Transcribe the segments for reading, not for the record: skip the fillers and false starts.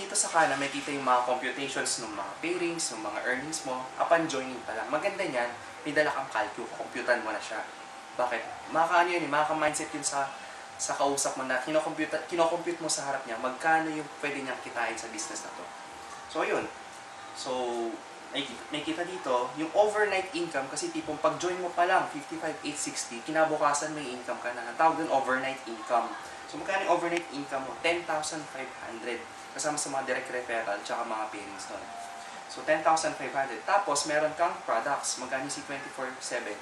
dito sa kanan, may kita yung mga computations ng mga pairings, ng mga earnings mo, upon joining pa lang. Maganda niyan, may dala kang calcu, computan mo na siya. Bakit? Makaka-ano yun, makaka-mindset yun sa kausap mo na kinocompute mo sa harap niya, magkano yung pwede niyang kitain sa business na to. So, yun. So, may kita dito, yung overnight income, kasi tipong pag-join mo pa lang, 55,860, kinabukasan may income ka na. Ang tawag dun, overnight income. So, magkano yung overnight income mo? 10,500. Kasama sa mga direct referral, tsaka mga pairings nun. So, 10,500. Tapos, meron kang products. Magkano si 24/7?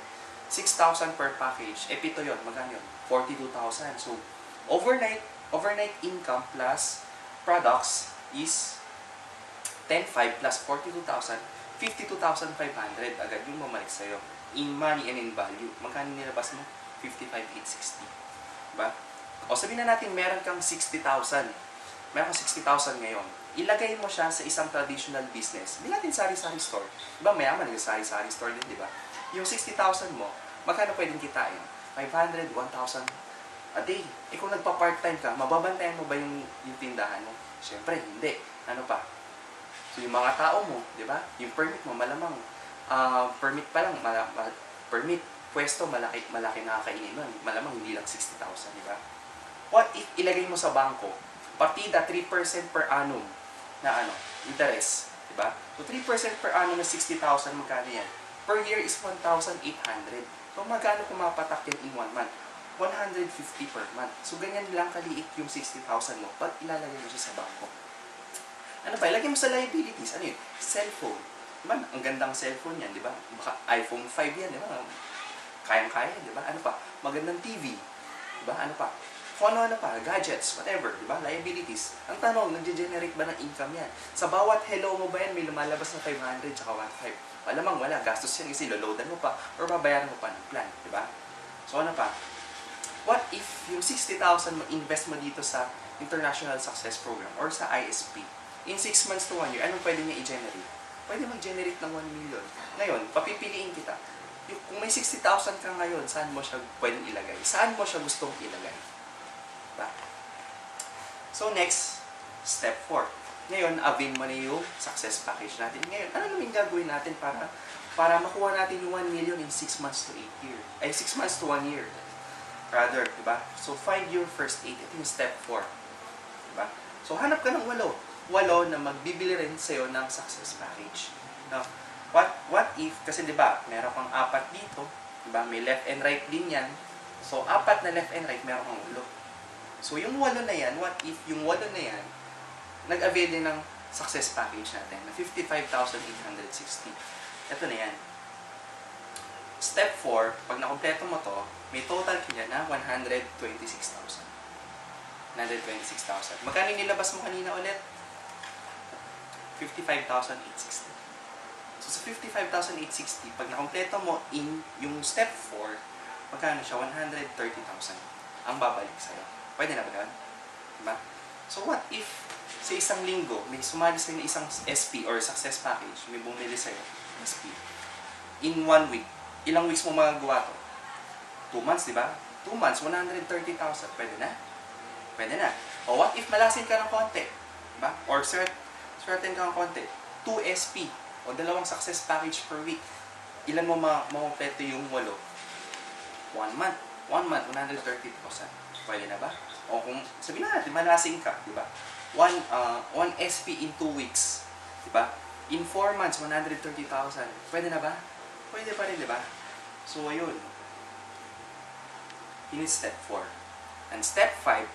6,000 per package. Pito yun. Magkano yun? 42,000. So, overnight income plus products is 10,500 plus 42,000, 52,500 agad yung mamalik sa'yo. In money and in value. Magkano nilabas mo? 55,860. Diba? O sabihin na natin, meron kang 60,000. Meron kang 60,000 ngayon. Ilagay mo siya sa isang traditional business. Hindi natin sari-sari store. Diba? Mayaman yung sari-sari store din, diba? Yung 60,000 mo, magkano pwedeng kitain? 500, 1,000 a day. Kung nagpa-part-time ka, mababantayan mo ba yung tindahan mo? Siyempre, hindi. Ano pa? So, yung mga tao mo, di ba? Yung permit mo, malamang, permit pa lang, permit, pwesto, malaki nakakainin nun. Malamang hindi lang 60,000, di ba? What if ilagay mo sa bangko, partida 3% per annum na interest, di ba? So, 3% per annum na 60,000, magkano yan? Per year is 1,800. So, magkano pumapatak yan in 1 month? 150 per month. So, ganyan lang kaliit yung 60,000 mo pag ilalagay mo siya sa bangko. Ano pa? Ilagay mo sa liabilities. Ano yun? Cellphone. Diba? Ang gandang cellphone yan, di ba? Baka iPhone 5 yan, di ba? Kayang-kaya, di ba? Ano pa? Magandang TV. Di ba? Ano pa? Kung ano pa? Gadgets, whatever, di ba? Liabilities. Ang tanong, nag-generate ba ng income yan? Sa bawat hello mo ba yan, may lumalabas na 500 tsaka 1,500. Malamang wala. Gastos yan kasi loloadan mo pa or babayaran mo pa ng plan, di ba? So, ano pa? What if yung 60,000 mo-invest mo dito sa International Success Program or sa ISP? In 6 months to 1 year, anong pwede niya i-generate? Pwede mag-generate ng 1 million. Ngayon, papipiliin kita. Kung may 60,000 ka ngayon, saan mo siya pwedeng ilagay? Saan mo siya gustong ilagay? Diba? So next, step 4. Ngayon, avail mo na yung success package natin. Ngayon, ano naman gagawin natin para makuha natin yung 1 million in 6 months to 8 years? Ay, 6 months to 1 year. Rather, diba? So, find your first 8. Ito yung step 4. Diba? So, hanap ka ng 8 na magbibili rin sa'yo ng success package. Now, what if, kasi diba, meron kang 4 dito, diba, may left and right din yan. So, 4 na left and right, meron kang 8. So, yung 8 na yan, what if yung 8 na yan, nag-avail din ng success package natin na 55,860. Ito na yan. Step 4, pag nakompleto mo to, may total kanya na 126,000. 126,000. Magkano yung nilabas mo kanina ulit? 55,860. So, sa 55,860, pag nakompleto mo in yung step 4, magkano siya? 130,000 ang babalik sa'yo. Pwede na ba yun? Diba? So, what if sa isang linggo, may sumali sa'yo na isang SP or success package, may bumili sa'yo, SP. In 1 week, ilang weeks mo magagawa to? 2 months, diba? 2 months, 130,000. Pwede na? Pwede na. O what if malasin ka ng konti? Diba? Or certain ka ng konti. 2 SP o 2 success package per week. Ilan mo makompleto yung 8? 1 month. 1 month, 130,000. Pwede na ba? O kung sabihin na natin, malasin ka, di ba? 1 SP in 2 weeks. Di ba? In 4 months, 130,000. Pwede na ba? Pwede pa rin, di ba? So, ayun. Yun is step 4. And step 5,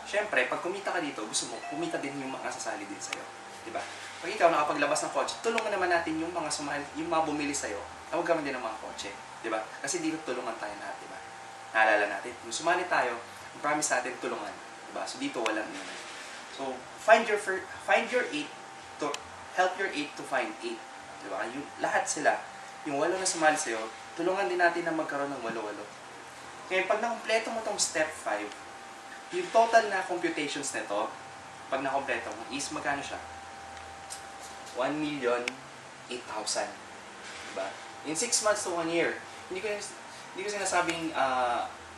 syempre, pag kumita ka dito, gusto mo, kumita din yung mga sasali din sa'yo. Diba? Pag ikaw nakapaglabas ng kotse, tulungan naman natin yung mga bumili sa'yo, na huwag naman din ng mga kotse. Diba? Kasi dito tulungan tayo lahat, diba? Naalala natin, kung sumali tayo, promise natin tulungan. Diba? So dito walang naman. So, find your 8 to help your 8 to find 8. Diba? Yung, lahat sila, yung 8 na sumali sa'yo, tulungan din natin na magkaroon ng 8. Kaya pag nakompleto mo tong step 5, yung total na computations nito, pag nakompleto mo, is magkano siya? 1,008,000. Diba? In 6 months to 1 year, hindi ko sinasabing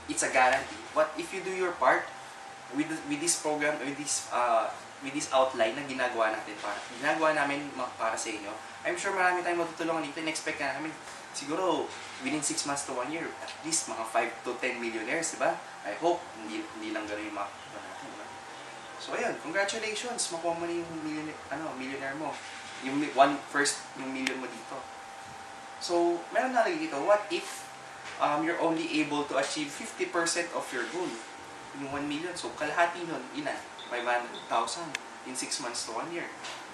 it's a guarantee. But if you do your part, with this program, with this outline na ginagawa namin para sa inyo, I'm sure marami tayong matutulungan dito. In-expect na namin siguro within 6 months to 1 year, at least mga 5 to 10 millionaires, diba? I hope hindi lang gano'n yung makakuha natin, diba? So ayun, congratulations, makuha mo na yung millionaire mo. Yung yung million mo dito. So, meron na lagi dito, what if you're only able to achieve 50% of your goal? Yung 1 million, so kalahati nun, ilan? 500,000 in 6 months to 1 year.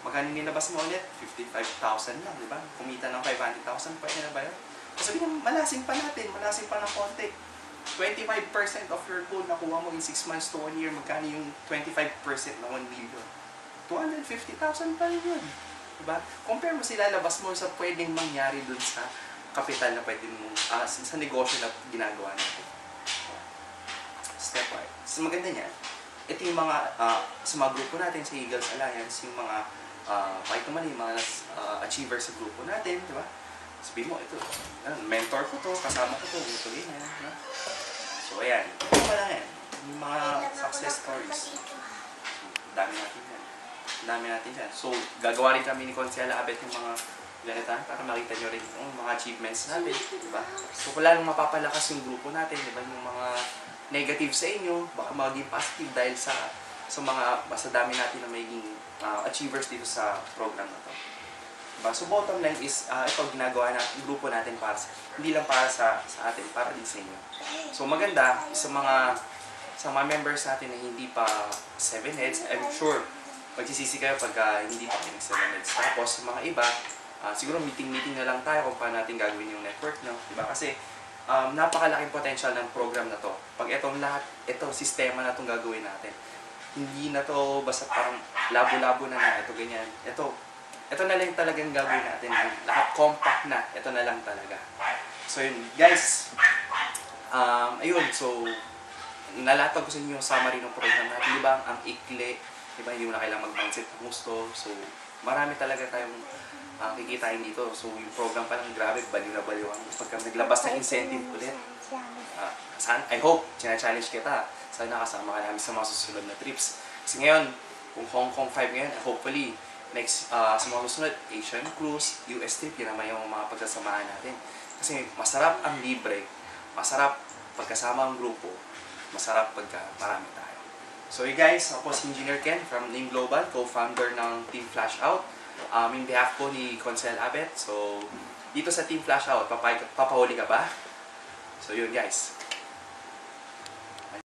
Magkano nilabas mo ulit? 55,000 lang, di ba? Kumita ng 500,000, pwede na ba yun? Sabi niya, malasin pa ng konti. 25% of your goal nakuha mo in 6 months to 1 year, magkano yung 25% na 1 million? 250,000 pa rin yun. Diba? Compare mo sila, labas mo sa pwedeng mangyari dun sa kapital na pwede mo, sa negosyo na ginagawa natin. Stepwise. So maganda niya, ito yung mga, sa mga grupo natin sa Eagles Alliance, yung mga, kahit naman yung mga achievers sa grupo natin, di ba? Sabihin mo, ito, mentor ko to, kasama ko to, ito yun, diba? So ayan, ito pa lang yan, yung mga success stories. Dami natin yan. So, gagawa rin kami ni Consiala Abet yung mga ganita para makita nyo rin yung mga achievements natin, di ba? So, kung lalong mapapalakas yung grupo natin, di ba? Yung mga negative sa inyo, baka maging positive dahil sa dami natin na magiging achievers dito sa program na to. Diba? So, bottom line is, ito ginagawa natin, yung grupo natin hindi lang para sa atin, para din sa inyo. So, maganda sa mga members natin na hindi pa 7 heads, I'm sure magsisisi kayo pagka hindi pa kayo 7 heads. Tapos sa mga iba, siguro meeting na lang tayo kung paano natin gagawin yung network nyo. Diba? Kasi napakalaking potential ng program na to. Pag itong sistema na itong gagawin natin, hindi na to basta parang labo-labo na ito ganyan. Ito na lang talagang gagawin natin. Lahat compact na, ito na lang talaga. So yun, guys, ayun, so nalatag ko sa inyo yung summary ng program natin. Diba? Ang ikli. Diba, hindi mo na kailangan mag-mindset ng gusto. So, marami talaga tayong kikitain dito. So, yung program pa lang, grabe, baliw na baliw. Pagka naglabas ng incentive ulit. I hope, challenge kita. Sana kasama ka namin sa mga susunod na trips. Kasi ngayon, kung Hong Kong 5 ngayon, hopefully, next, sa mga susunod, Asian Cruise, US trip, yun naman yung mga pagsasamahan natin. Kasi masarap ang libre, masarap pagkasama ang grupo, masarap pagka marami tayo. So hey guys, ako si Engineer Ken from Name Global, co-founder ng Team Flashout. In behalf po ni Consel Abet. So, dito sa Team Flashout, papahuli ka ba? So yun guys.